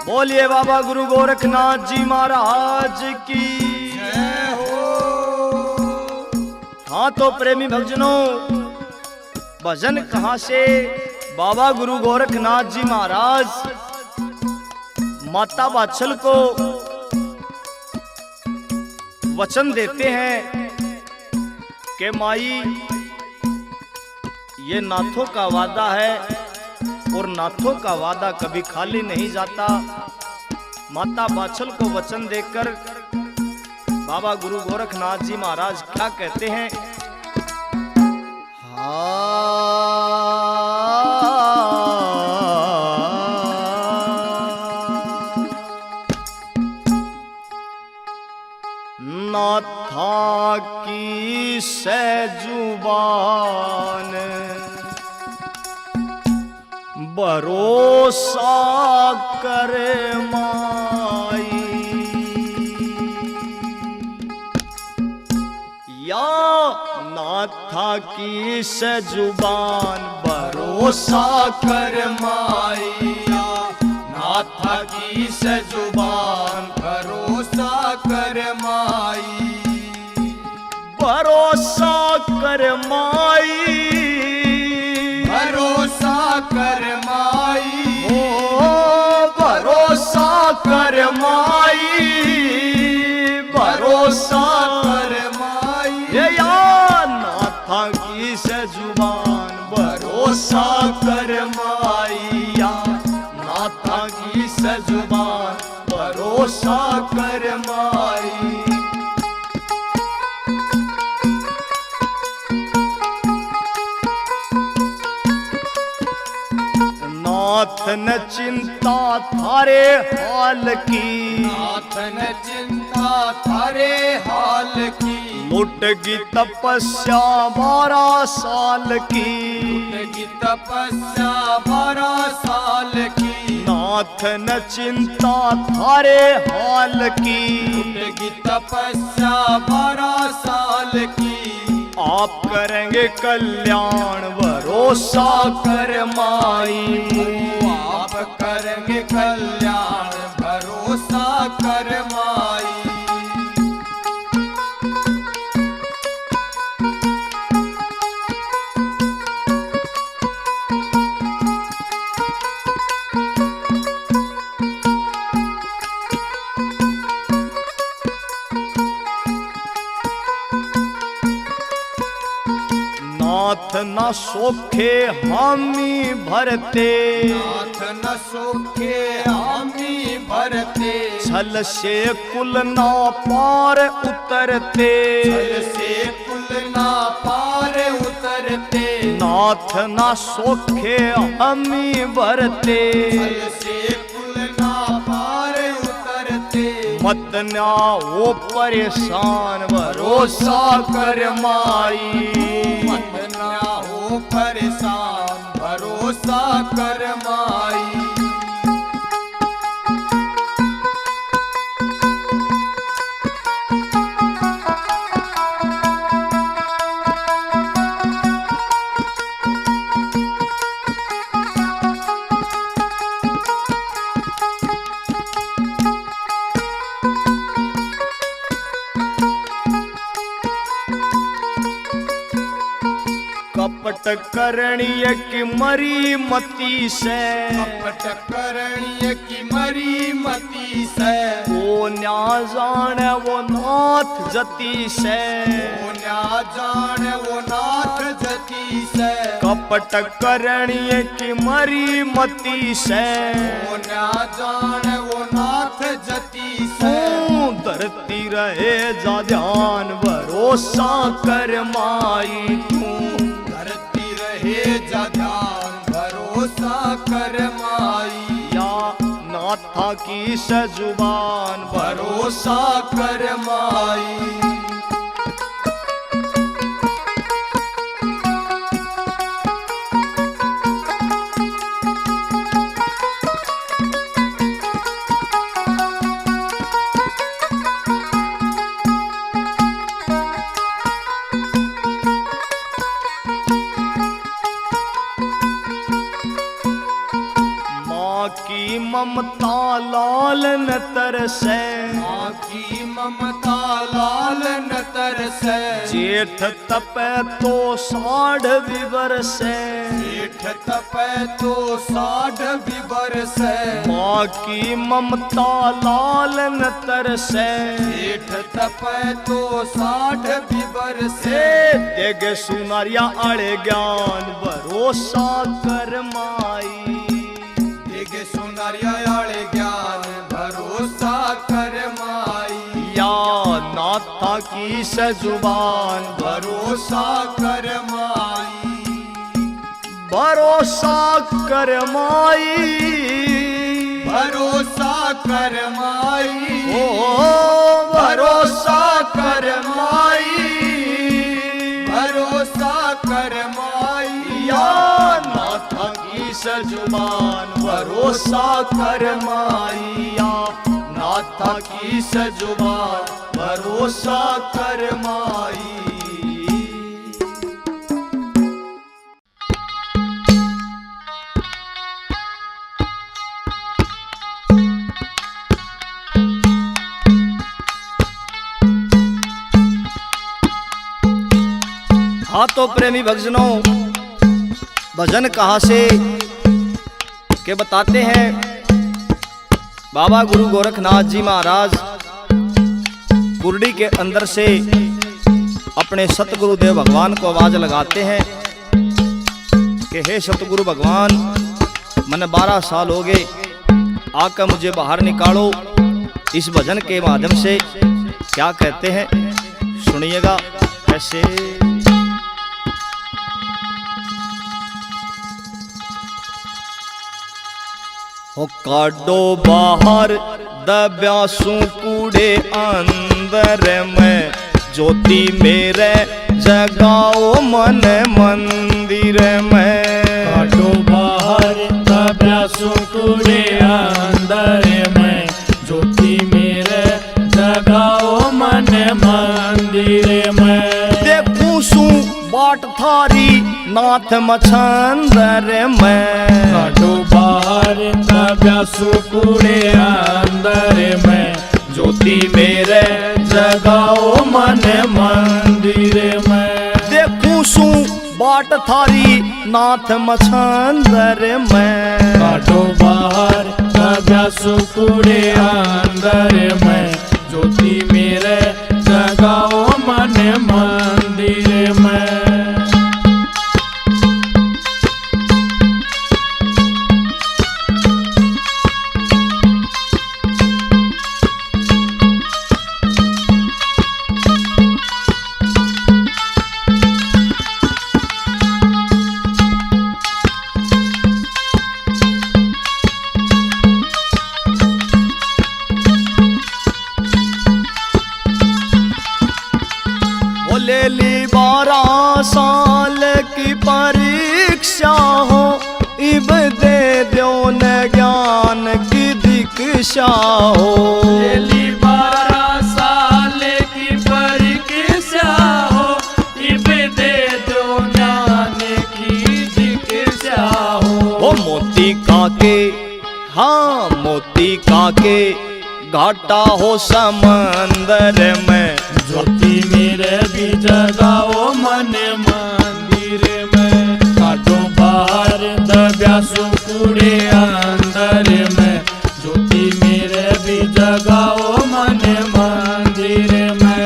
बोलिए बाबा गुरु गोरखनाथ जी महाराज की जय हो। हाँ तो प्रेमी भक्तजनों, भजन कहाँ से? बाबा गुरु गोरखनाथ जी महाराज माता वात्सल को वचन देते हैं कि माई, ये नाथों का वादा है और नाथों का वादा कभी खाली नहीं जाता। माता वात्सल को वचन देकर बाबा गुरु गोरखनाथ जी महाराज क्या कहते हैं? नाथा की जुबान भरोसा कर माई, या नाथा की जुबान भरोसा कर माइया, नाथा की जुबान भरोसा कर माई, भरोसा कर माई, भरोसा कर माई, ओ भरोसा कर माई, भरोसा कर माई, ये या नाथा की जुबान भरोसा कर माइया, नाथा की जुबान भरोसा कर माई। नाथ न चिंता थारे हाल की, नाथ न चिंता थारे हाल की, लुटगी तपस्या 12 साल की, लुटगी तपस्या 12 साल की, नाथ न चिंता थारे हाल की, लुटगी तपस्या 12 साल की, आप करेंगे कल्याण भरोसा कर माई, आप करेंगे कल्याण भरोसा कर माई। नाथ न सोखे हामी भरते, नाथ न सोखे हामी भरते, छल से कुल ना पार उतरते, छल से कुल ना पार उतरते, नाथ न सोखे हामी भरते, छल से कुल ना पार उतरते, मत ना हो परेशान भरोसा कर माई, मत ना हो परेशान भरोसा कर माई। कपट करणीय की मरी मती से, कपट करणीय की मरी मती से, वो न्या जाने वो नाथ जती से, वो न्या जान वो नाथ जती से, कपट करणीय की मरी मती से, वो न्या जान वो नाथ जती से, धरती रहे जा ध्यान भरोसा कर माई, धरती रहे जा ध्यान भरोसा कर माई, या नाथा की जुबान भरोसा कर माई। ममता लाल न तरसै, माँ की ममता लाल न तरसै। जेठ तपै तो साढ़ भी बरसै, जेठ तपै तो साढ़ भी बरसै। माँ की ममता लाल न तरसै, जेठ तपै तो साढ़ भी बरसै। देग सुनारिया आड़े ज्ञान भरोसा कर माई, देग सुनारिया आड़े ज्ञान भरोसा कर माई। या नाथा की सजुबान भरोसा कर माई। भरोसा कर माई, भरोसा कर माई। ओ भरोसा कर माई, भरोसा कर माई। या नाथा की सजुबान भरोसा कर माई, या नाथा की सजुबान भरोसा कर माई। हाँ तो प्रेमी भक्तजनों, भजन कहाँ से के बताते हैं। बाबा गुरु गोरखनाथ जी महाराज कुरडी के अंदर से अपने सतगुरुदेव भगवान को आवाज लगाते हैं कि हे सतगुरु भगवान, मैंने 12 साल हो गए, आकर मुझे बाहर निकालो। इस भजन के माध्यम से क्या कहते हैं सुनिएगा कैसे। हो काडो बाहर दब्यासू कूड़े अंदर में, ज्योति मेरे जगाओ मन मंदिर में। काडो बाहर दब्यासू कूड़े अंदर में, ज्योति मेरे जगाओ मन मंदिर में। देखूं सू बाट थारी नाथ मछंदर में। काडो बाहर दब्यासू कूड़े अंदर में, ज्योति मेरे जगाओ मन मंदिर में। देखूं सू बाट थारी नाथ मछंदर में। काडो बाहर दब्यासू कूड़े अंदर में, ज्योति मेरे जगाओ मन मंदिर में। ले ली 12 साल की परीक्षा हो, इब दे दो न ज्ञान की दीक्षा हो। ले ली 12 साल की परीक्षा हो, इब दे दो ज्ञान की दीक्षा हो। ओ मोती काके, हाँ मोती काके घाटा हो समंदर में। ज्योति मेरे भी जगाओ मन मंदिर में। काडो बाहर दब्यासू कूड़े अंदर में, ज्योति मेरे भी जगाओ मन मंदिर में।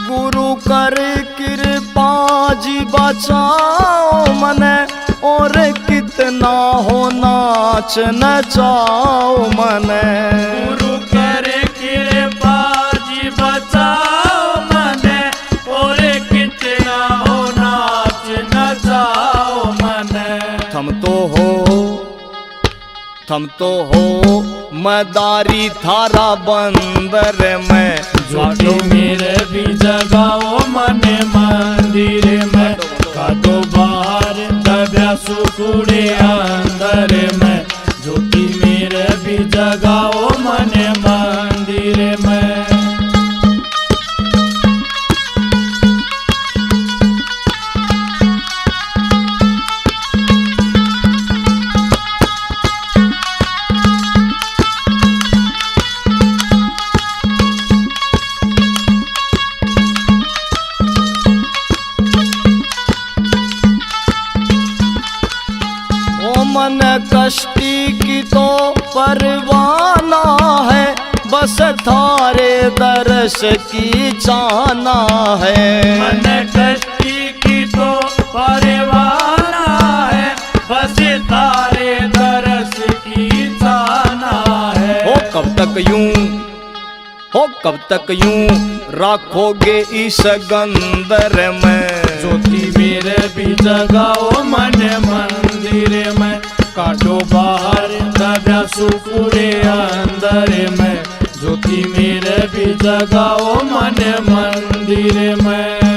गुरु कर कृपा जी बचाओ मने, और कितना हो नाच नचाओ मने। गुरु करे कृपा जी बचाओ मने, और कितना हो नाच नचाओ मने। थम तो हो मदारी थारा बंदर में। ज्योति मेरे भी जगाओ मन मंदिर में। काडो बाहर दब्यासू कूड़े अंदर में, ज्योति मेरे भी जगाओ मन मंदिर में। मन कष्टी की तो परवाना है, बस थारे दर्श की चाहना है। मन कष्टी की तो परवाना है, बस तारे दर्श की चाहना है। हो कब तक यूं, हो कब तक यूं राखोगे इस गंदर में। ज्योति मेरे भी जगाओ मन मंदिर में, काटो बाहर दबा सुकुड़े अंदर में। ज्योति मेरे भी जगाओ मन मंदिर में।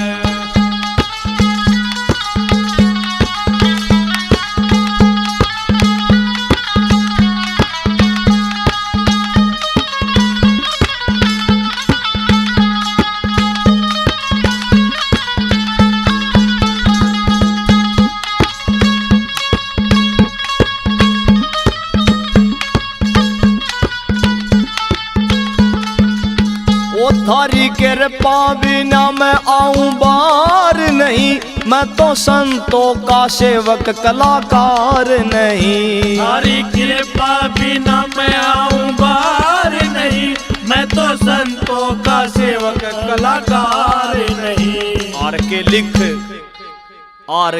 थारी कृपा बिना मैं आऊं बार नहीं, मैं तो संतों का सेवक कलाकार नहीं। थारी कृपा बिना मैं आऊं बार नहीं, मैं तो संतों का सेवक कलाकार नहीं। आर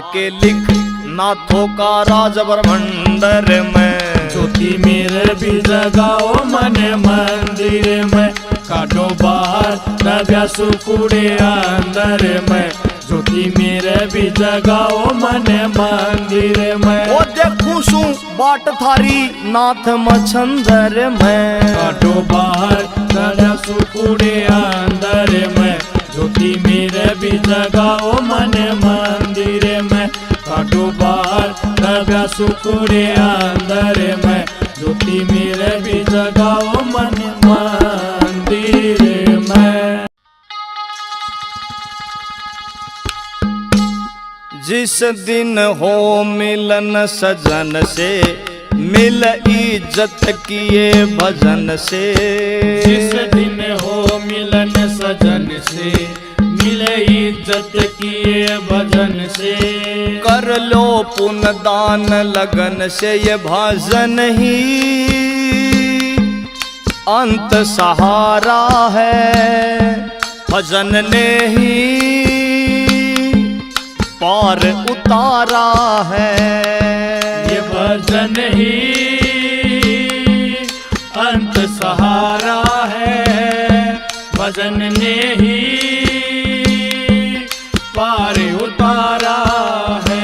के लिख नाथों का राज ब्रह्मंडर में। ज्योति मेरे भी जगाओ मन मंदिर में, काटो बाहर दबा सुकुड़े अंदर में। ज्योति मेरे भी जगाओ मन मंदिर में। ओ देखूं सू बाट थारी नाथ मछंदर में। काटो बाहर दबा सुकुड़े अंदर में। ज्योति मेरे भी जगाओ मन मंदिर में, काटो बाहर दबा सुकुड़े अंदर में। ज्योति मेरे भी जगाओ मन मंदिर में। जिस दिन हो मिलन सजन से, मिल इज्जत किए भजन से। जिस दिन हो मिलन सजन से, मिले इज्जत किए भजन से। कर लो पुण्य दान लगन से, ये भजन ही अंत सहारा है। भजन ने ही पार उतारा है। ये भजन ही अंत सहारा है। भजन ने ही पार उतारा है।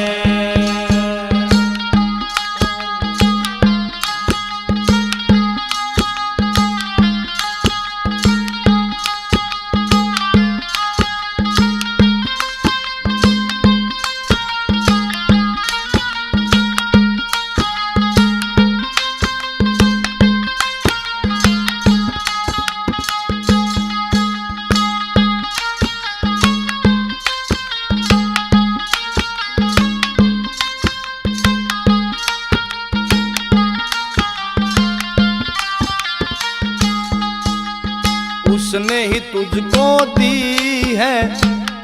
उसने ही तुझको दी है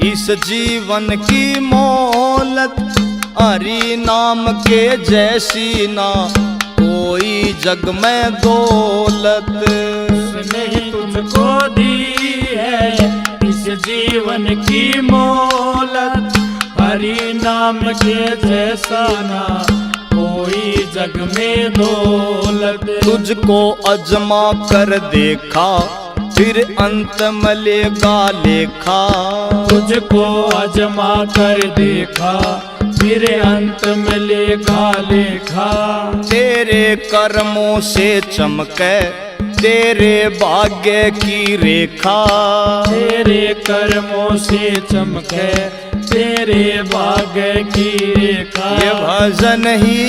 इस जीवन की मोहलत। हरि नाम के जैसी ना कोई जग में दौलत। उसने ही तुझको दी है इस जीवन की मोहलत। हरि नाम के जैसा ना कोई जग में दौलत। तुझको अजमा कर देखा फिर अंत में लेगा लेखा। तुझको अजमा कर देखा फिर अंत में लेगा लेखा। तेरे कर्मों से चमके तेरे भाग्य की रेखा। तेरे कर्मों से चमके तेरे भाग्य की रेखा। ये भजन ही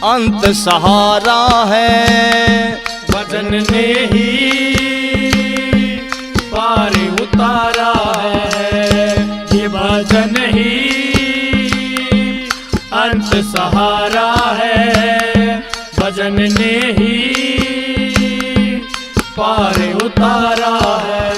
अंत सहारा है। भजन ने ही पार उतारा है। ये भजन ही अंत सहारा है। भजन ने ही पार उतारा है।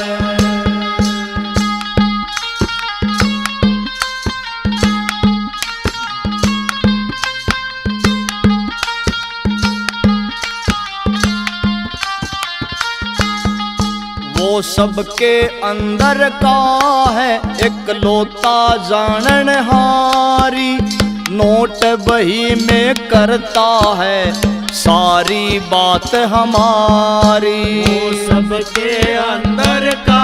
वो सबके अंदर का है इकलौता जानन हारी। नोट बही में करता है सारी बात हमारी। वो सबके अंदर का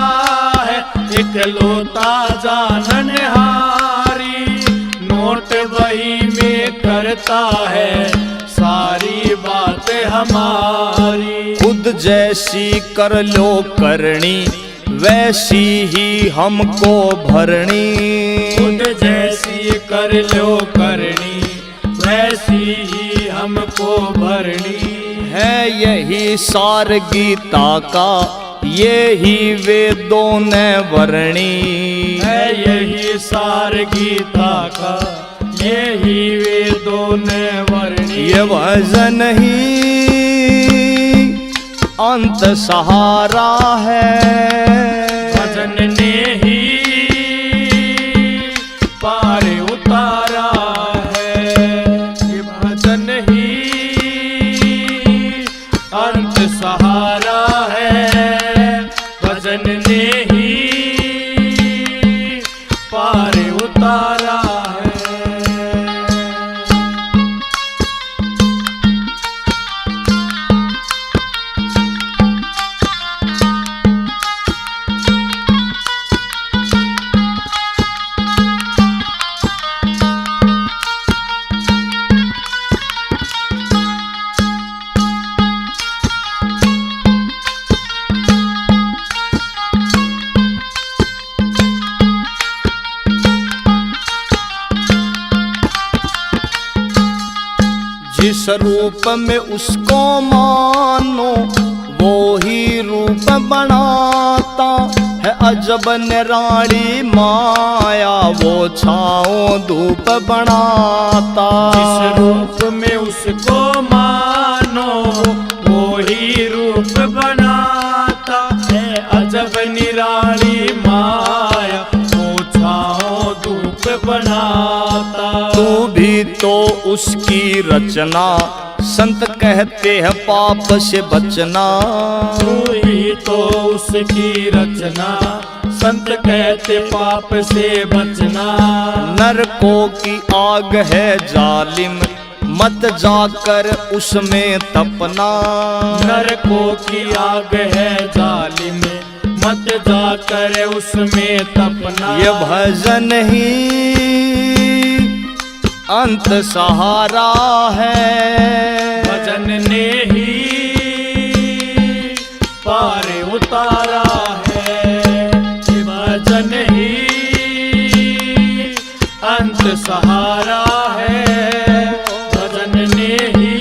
है इकलौता जानन हारी। नोट बही में करता है सारी बात हमारी। खुद जैसी कर लो करनी वैसी ही हमको भरनी। खुद जैसी कर लो करनी वैसी ही हमको भरनी। है यही सार गीता का यही वेदों ने वर्णी। है यही सार गीता का यही वेदों ने वर्णी। ये भजन ही अंत सहारा है। भजन ने ही पार उतारा है। ये भजन ही अंत सहारा है। भजन ने ही पार उतारा है। जिस रूप में उसको मानो वो ही रूप बनाता है। अजब निराली माया वो छाओ धूप बनाता। जिस रूप में उसको मानो वो ही रूप बनाता है। अजब निराली माया वो छाओ धूप बनाता। तू भी तो उसकी रचना संत कहते हैं पाप से बचना। तू ही तो उसकी रचना संत कहते पाप से बचना। नरकों की आग है जालिम मत जाकर उसमें तपना। नरकों की आग है जालिम मत जाकर उसमें तपना। ये भजन ही अंत सहारा है। भजन ने ही पार उतारा है। ये भजन ही अंत सहारा है। भजन ने ही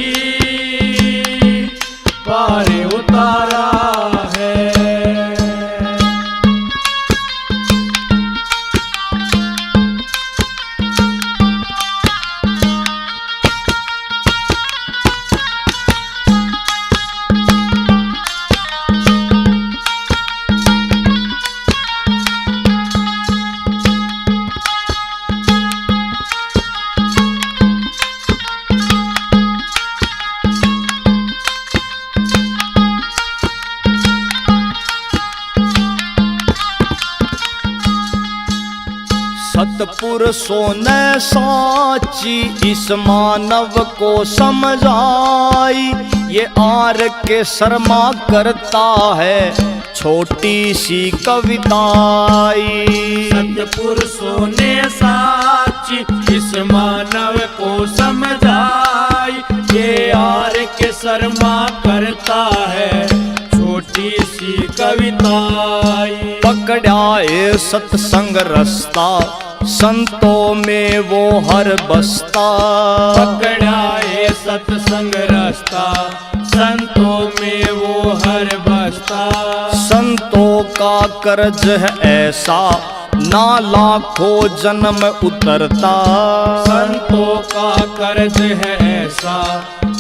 पार उतारा है। सतपुरुषों ने साची इस मानव को समझाई। ये आर के शर्मा करता है छोटी सी कविताई। सतपुरुषों ने साची इस मानव को समझाई। ये आर के शर्मा करता है छोटी सी कविताई। पकड़ाए सत्संग रस्ता संतों में वो हर बस्ता। पकड़ाए सत्संग रास्ता संतों में वो हर बस्ता। संतों का कर्ज है ऐसा ना लाखों जन्म उतरता। संतों का कर्ज है ऐसा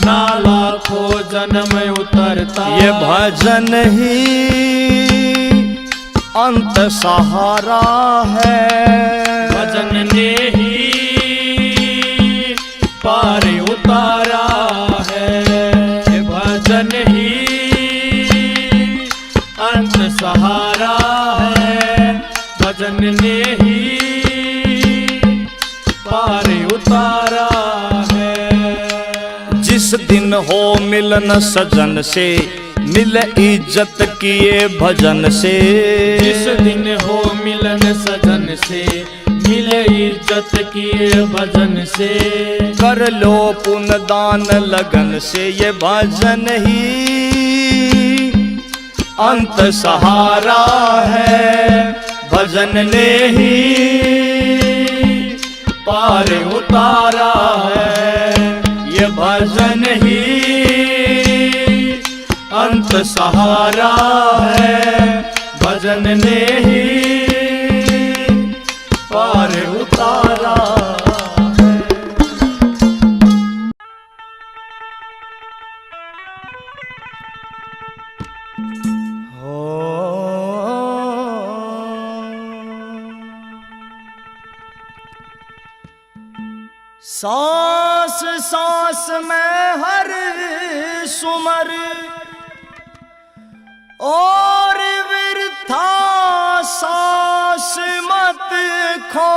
ना लाखों जन्म उतरता। ये भजन ही अंत सहारा है। भजन ने ही पार उतारा है। भजन ही अंत सहारा उतारा है। जिस दिन हो मिलन सजन से, मिले इज्जत किए भजन से। जिस दिन हो मिलन सजन से, मिले इज्जत किए भजन से। कर लो पुण्य दान लगन से, ये भजन ही अंत सहारा है। भजन ने ही पार उतारा है। ये भजन ही अंत सहारा है। भजन ने ही पार उतारा है। सांस सांस में हर सुमर और वृथा सांस मत खो,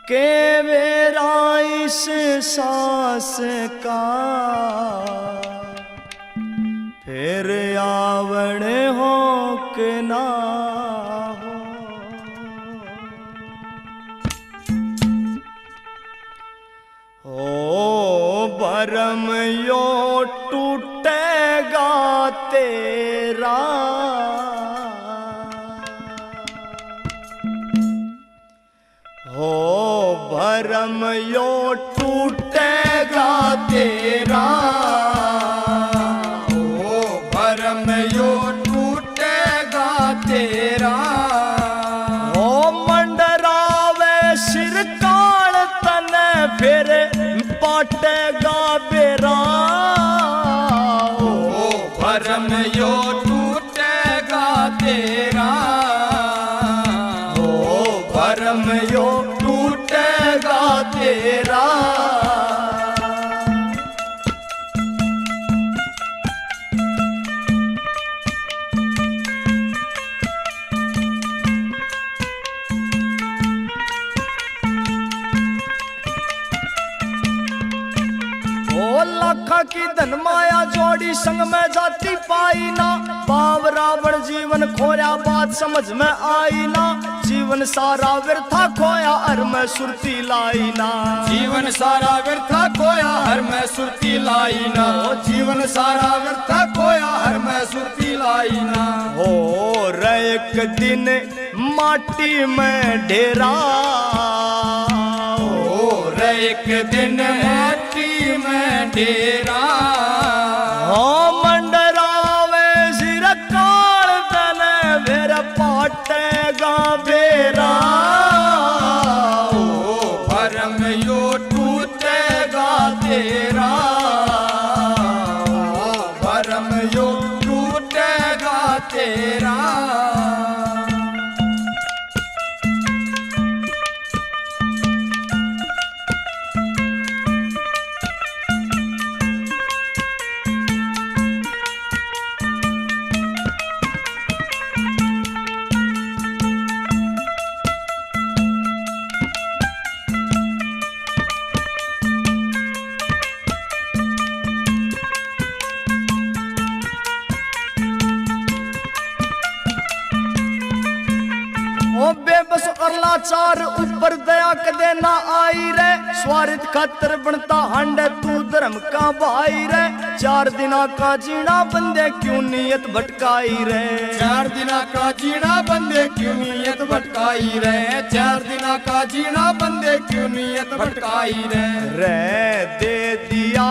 के मेरा इस सांस का फिर आवण हो के ना हो। भरम यो टूटेगा तेरा, हो भरम यो टूटेगा तेरा। ओ भरम यो टूटेगा तेरा। हो मंडरावे सिर काल तने, फिर पाटेगा बेरा। ओ भरम यो टूटेगा तेरा। हो भरम यो टूटेगा तेरा। लाखा की धन माया जोड़ी संग में जाती पाई ना। पाव रावण जीवन खोया, बात समझ में आई ना। जीवन सारा व्यर्था खोया, हर में सुरती लाई ना। जीवन सारा व्यर्था खोया, हर में सुरती लाई ना। जीवन सारा व्यर्था खोया, हर में सुरती लाई ना। हो रहे एक दिन माटी में ढेरा, हो रहे एक दिन माटी में ढेरा। हो मंडरावे सिर काल तने, फिर पाटेगा बेरा। ओ भरम यो टूटेगा तेरा। ओ भरम यो टूटेगा तेरा। ओ बेबस और लाचार ऊपर दया कदे ना आई रे। स्वार्थ खातर बनता हंड, तू धर्म का भाई रे। 4 दिना का जीना बंदे क्यों नियत भटकाई रे। 4 दिना का जीना बंदे क्यों नियत भटकाई रे। 4 दिना का जीना बंदे क्यों नियत भटकाई रे। रे दे दिया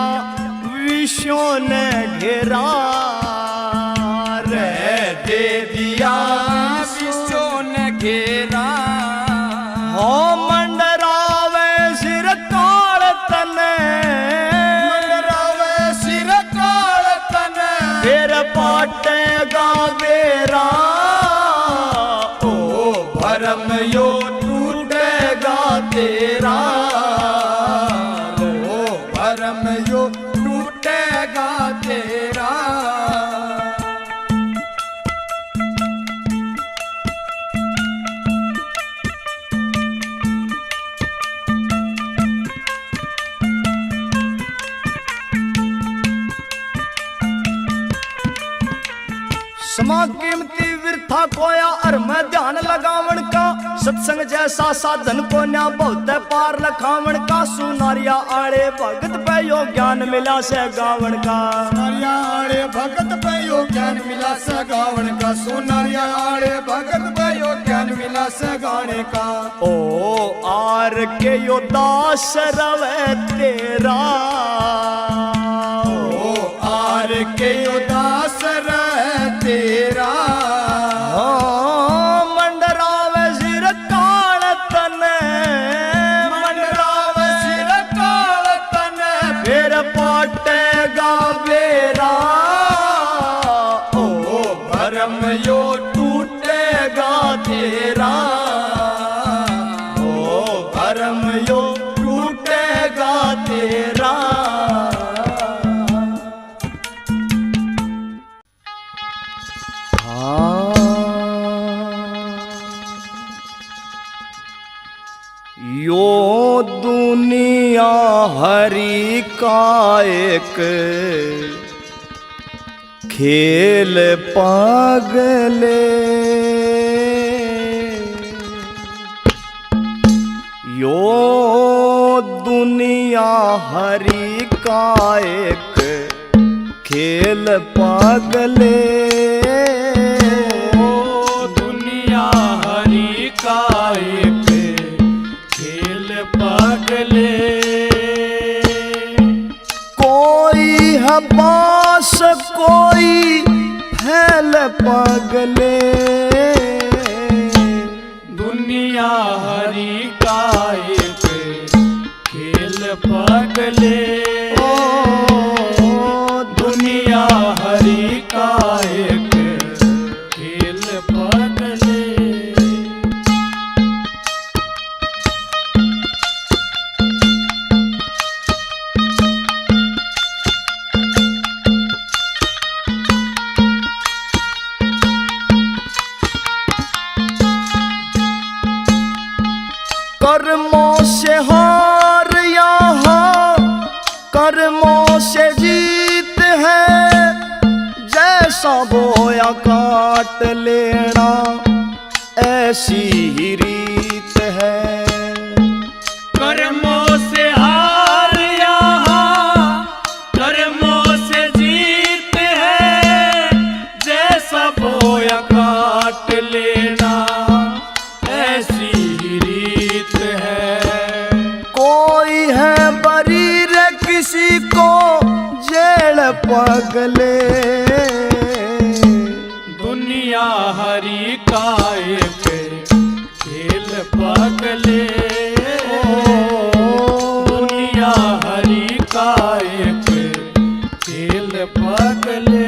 विश्व ने घेरा, रे दे दिया विश्व ने घेरा। हो मंडरावे सिर काल तने, मंडरावे सिर काल तने, फिर पाटेगा बेरा। ओ भरम यो टूटेगा तेरा। ओ भरम यो टूटेगा तेरा। समा कीमती वृथा कोया और मैं ध्यान लगावण का सत्संग जैसा साधन को न्या बहुत पार लखावण का सुनारिया आड़े भगत पे यो ज्ञान मिला से गावण का सुनारिया आड़े भगत पे यो ज्ञान मिला से गावण का सुनारिया आड़े भगत पे यो ज्ञान मिला से गाने का ओ आर के यो दास रवे तेरा ओ आर के यो दास रहे तेरा मंडरावे सिर काल तने मंडरावे सिर काल तने फिर पाटेगा बेरा ओ भरम यो टूटेगा तेरा ओ भरम यो टूटेगा तेरा यो दुनिया हरि का एक खेल पागले यो दुनिया हरि का एक खेल पागले दुनिया हरि का एक खेल पागले कोई है बास कोई फैल पागले दुनिया हरि का एक खेल पागले दुनिया हरि का एक खेल पागले कर्मों से हार यहाँ कर्मों से जीत है जैसा बोया काट लेना ऐसी ही रीत है कर्मों से हार यहाँ कर्मों से जीत है जैसा बोया काट लेना ऐसी ही रीत है कोई है बरीर किसी को जेल पगले दुनिया हरि का एक खेल पागले दुनिया हरि का एक खेल पागले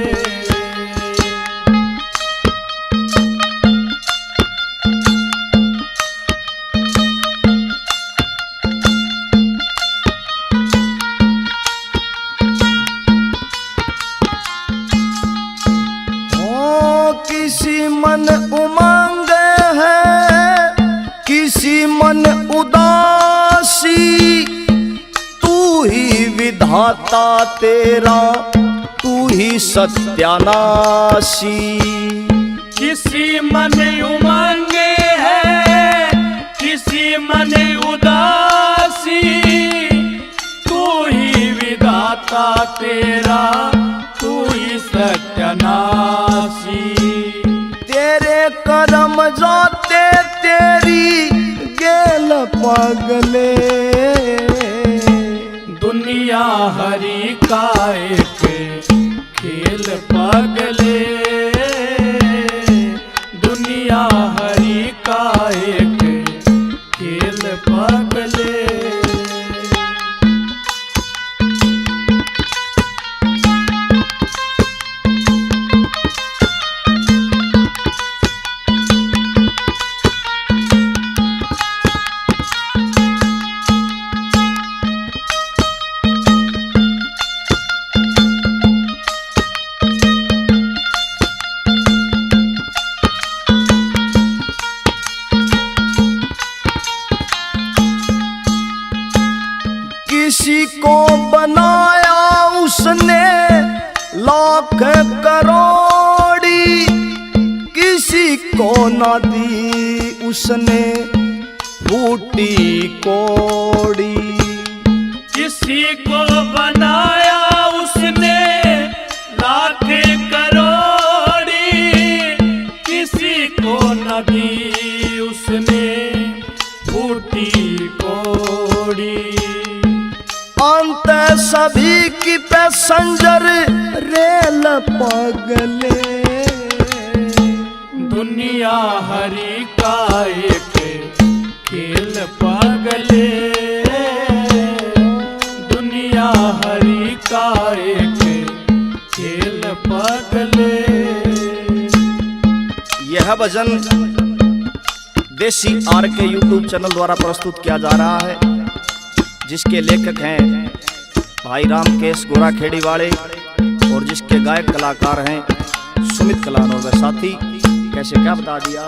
किसी मन उमंग है किसी मन उदासी तू ही विधाता तेरा तू ही सत्यानाशी किसी मन उमंग है किसी मन उदासी तू ही विधाता तेरा तू ही सत्यानाशी तेरे कर्म जाते तेरी गेल पगले दुनिया हरि का एक खेल पागले दुनिया हरि का एक खेल पागले किसी को बनाया उसने लाख करोड़ी को ना दी उसने फूटी कोड़ी, किसी को बनाया उसने लाख करोड़ी, किसी को न दी उसने फूटी कोड़ी। अंत सभी की पैसेंजर रेल पगले, दुनिया हरि का एक खेल पगले, दुनिया हरि का एक खेल पगले। यह भजन देसी आर के यूट्यूब चैनल द्वारा प्रस्तुत किया जा रहा है, जिसके लेखक हैं भाई रामकेश गोरा खेड़ी वाले और जिसके गायक कलाकार हैं सुमित कलान और साथी। कैसे क्या बता दिया।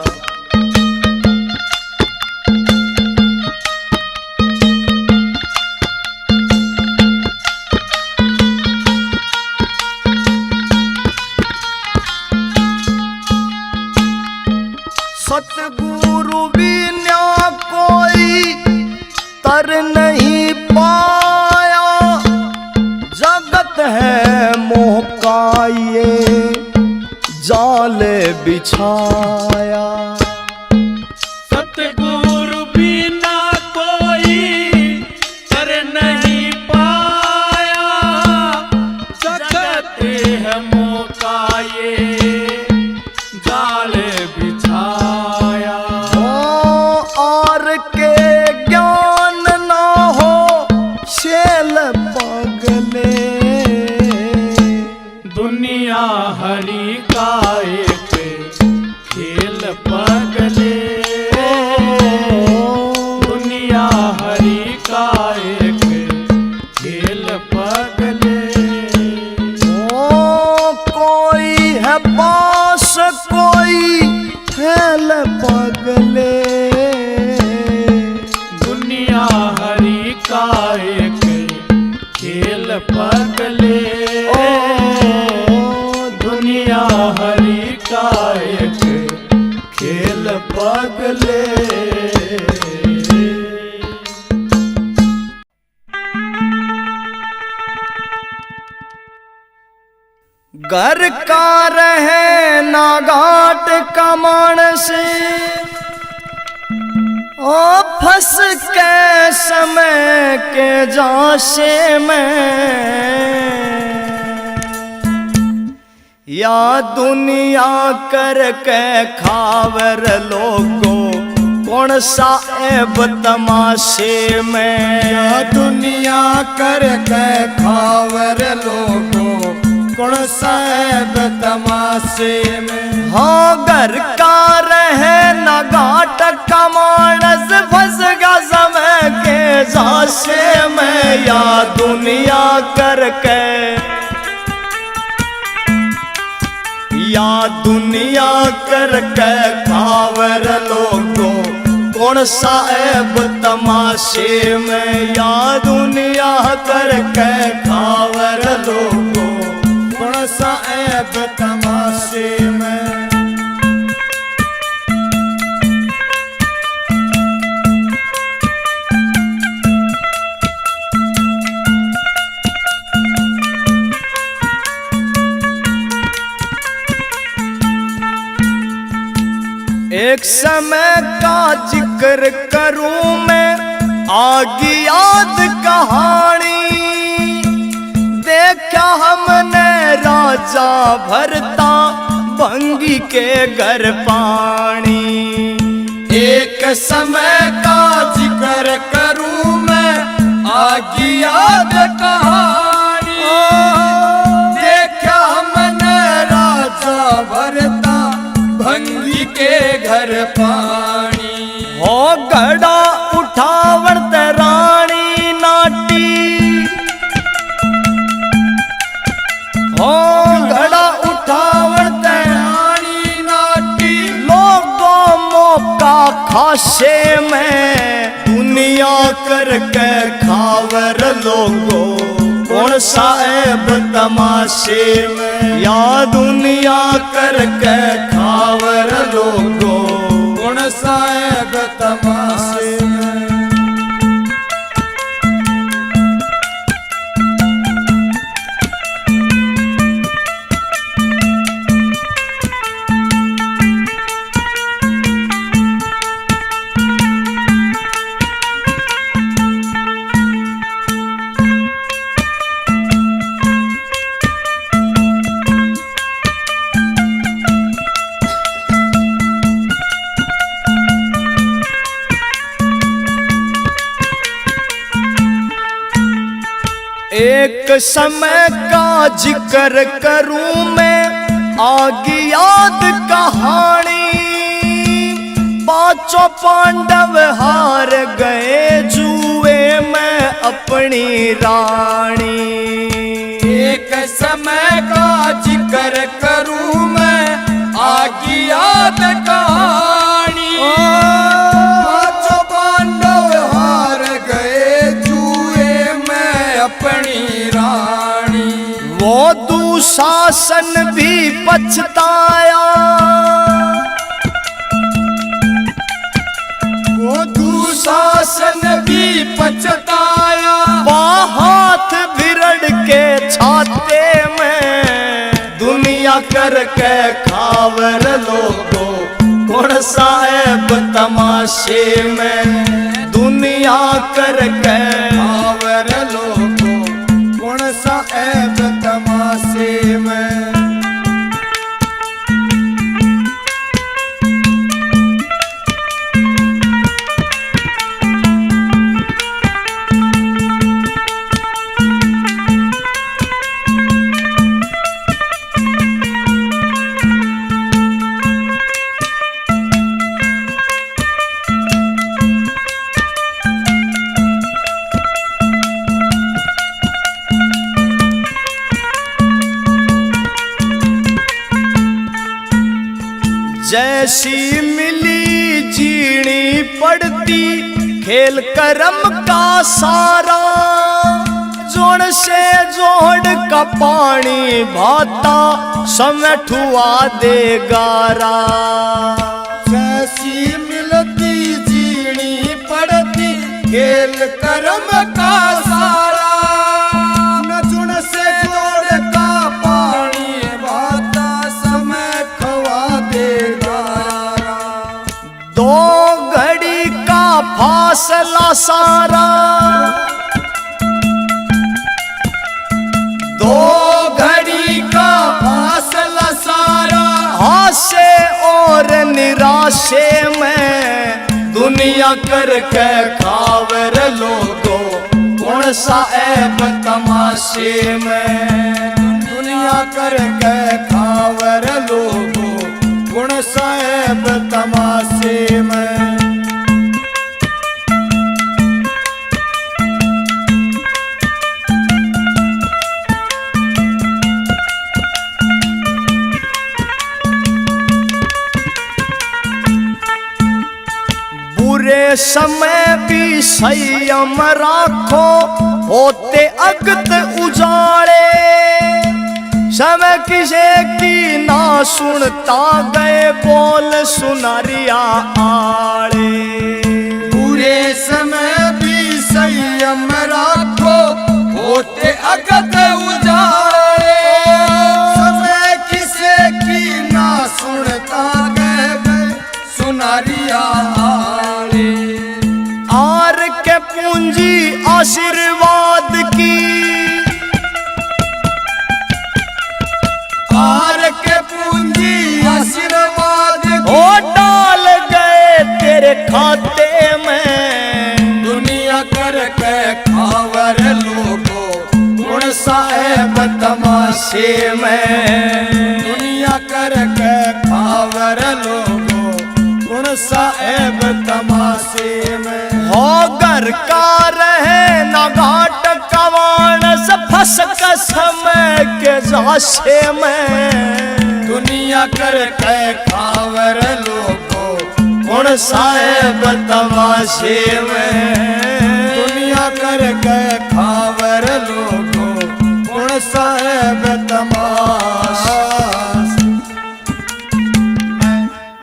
सतगुरु बिना कोई तर नहीं पाया, जगत है मोह का ये जाल बिछाया। सतगुरु बिना कोई कर नहीं पाया, जगत है मोह का ये जाल बिछाया। और के ज्ञान ना हो शेल पगले, दुनिया हरि का एक खेल पगले, दुनिया हरि का एक खेल पगले। कोई है पास कोई फैल पगले, दुनिया हरि का एक खेल पगले, दुनिया हरि का एक खेल पगले। घर का रहे ना घाट का मानस, ओ फंस के समय के जाशे में, या दुनिया करके खावर लोगो कौन सा ऐब तमाशे में। या दुनिया करके खावर लोगो कौन सा ऐब तमाशे में। हाँ घर का रहे न घाट का मानस, फंस गया समय के जाशे में, या दुनिया करके, या दुनिया करके खावर लोगो कौन सा ऐब तमाशे में, या दुनिया करके खावर लोगो कौन सा ऐब तमाशे में। एक समय का जिक्र करूं मैं, आगी याद कहानी, देखा हमने राजा भरता भंगी के घर पानी। एक समय का जिक्र करूं मैं, आगी याद कहानी, देखा हमने राजा भरता भंगी के घर पानी। हो घड़ा उठावत रानी नाटी, हो घड़ा उठावत रानी नाटी, लोगों मौका खाशे में, दुनिया करके खावर लोगो कौन कौन साहेब तमाशे में, या दुनिया करके खावर लोगो कौन साहेब तमाशे में। एक समय का जिक्र करूं मैं, आगे याद कहानी, पांचों पांडव हार गए जुए में अपनी रानी। एक समय का जिक्र करूं मैं, आगे याद कहानी, पांचों पांडव हार गए जुए में अपनी रानी। वो दुशासन भी पछताया, वो दुशासन भी पछताया, हाथ भिरड़ के छाते में, दुनिया करके खावर लोगो कौन साहेब तमाशे में, दुनिया करके खावर लोगो कौन साहेब तमाशे में। जैसी मिली जीनी पड़ती, खेल करम का सारा, जोड़ से जोड़ का पानी भाता, समय ठुआ दे गारा। जैसी मिलती जीनी पड़ती, खेल करम का सारा, न जुड़ से जोड़ का पानी भाता, समय खवा देगा। दो घड़ी का फासला सारा, दो घड़ी का फासला सारा, आशे और निराशे में, दुनिया करके खावर लोगो कौन साहेब तमाशे में, दुनिया करके खावर लोगो कौन साहेब तमाशे में। बुरे समय भी संयम राखो, होते अगत उजाड़े, समय किसे की ना सुनता, गए बोल सुनारिया आड़े। बुरे समय भी संयम राखो, होते अगत उजाड़े, समय किसे की ना सुनता, गए सुनारिया आड़े। आर के पूंजी आशीर्वाद की, आर के पूंजी आशीर्वाद ओ डाल गए तेरे खाते में, दुनिया करके खावर लोगो कौन साहेब तमाशे में, दुनिया करके खावर लोगो कौन साहेब तमाशे में। हो घर का रहे ना घाट कवान, से फंस का समय के जाशे में, दुनिया करके खावर लोगो कौन साहेब तमाशे में।